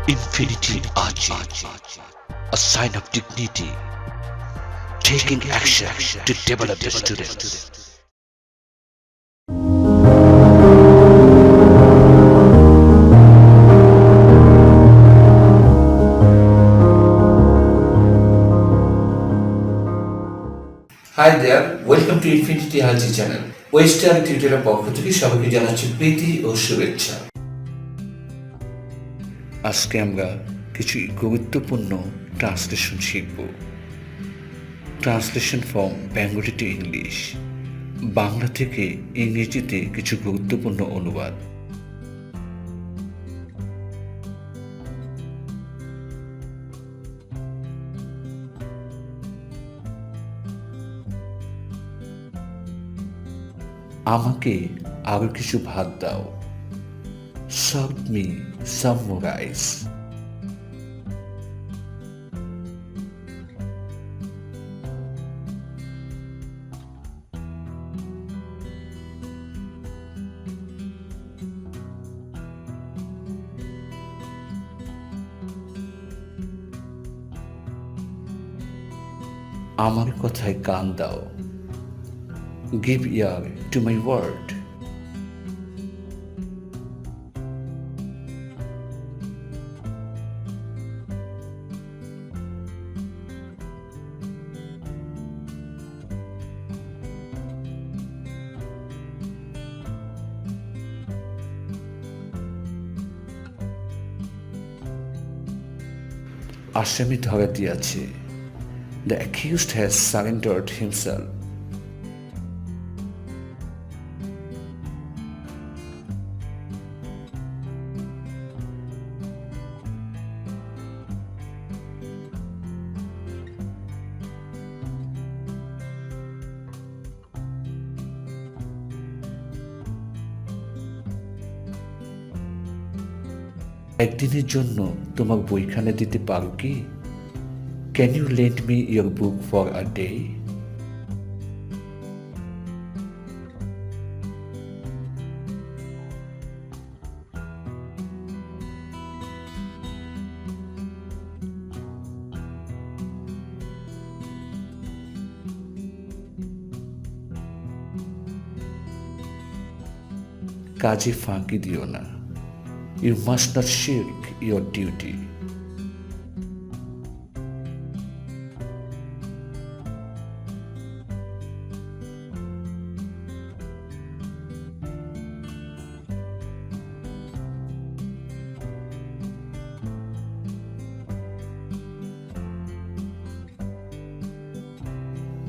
Infinity Archie, a sign of dignity, taking action to develop the students. Hi there, welcome to infinity RG channel. Western টিউটোরিয়ালের পক্ষ থেকে সবাইকে জানাচ্ছি প্রীতি ও শুভেচ্ছা। আজকে আমরা কিছু গুরুত্বপূর্ণ ট্রান্সলেশন শিখব। Translation from Bengali to English, Bangla থেকে ইংরেজিতে কিছু গুরুত্বপূর্ণ অনুবাদ। আমাকে আরো কিছু ভাত দাও। Serve me some more rice. আমার কথায় কান দাও। Give ear to my word. আসামি ধরা দিয়েছে। The accused has surrendered himself. একদিনের জন্য তোমার বইখানা দিতে পারো কি? Can you lend me your book for a day? কাজে ফাঁকি দিও না। You must not shirk your duty.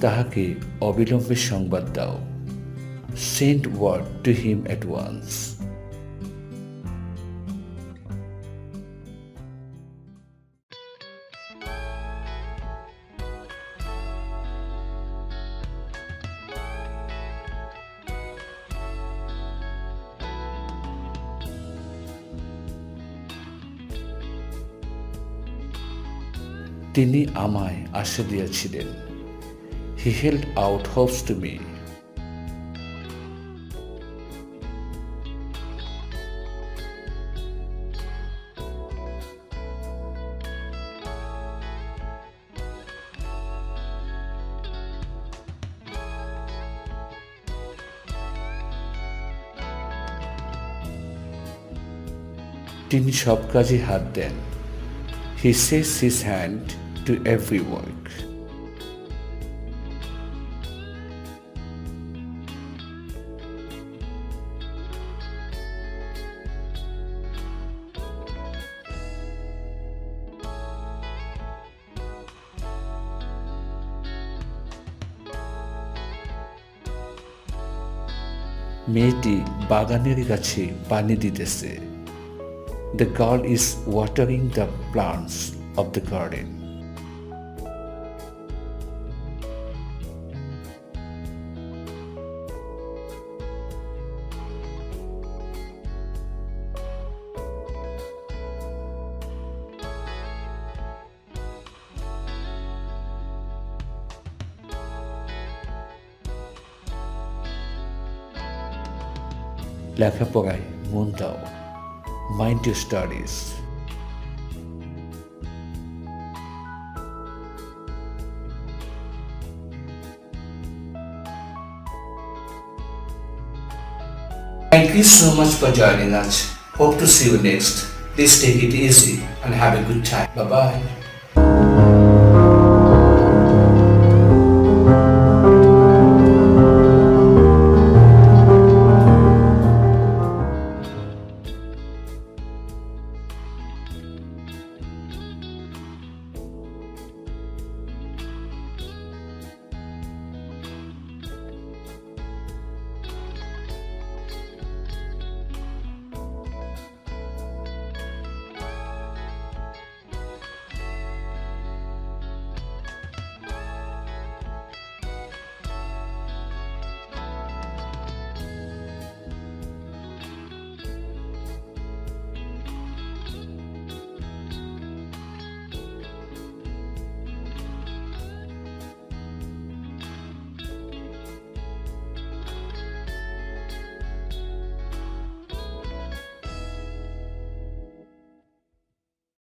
তাহাকে অবিলম্বে সংবাদ দাও। Send word to him at once. তিনি আমায় আশা দিয়েছিলেন। He held out hopes to me. তিনি সব কাজে হাত দেন। He says his hand to every work. মেয়েটি বাগানের গাছে পানি দিতেছে। The girl is watering the plants of the garden. লেখাপড়ায় মন দাও। Mind your studies. you so much for joining us. Hope to see you next. Please take it easy and have a good time. Bye bye.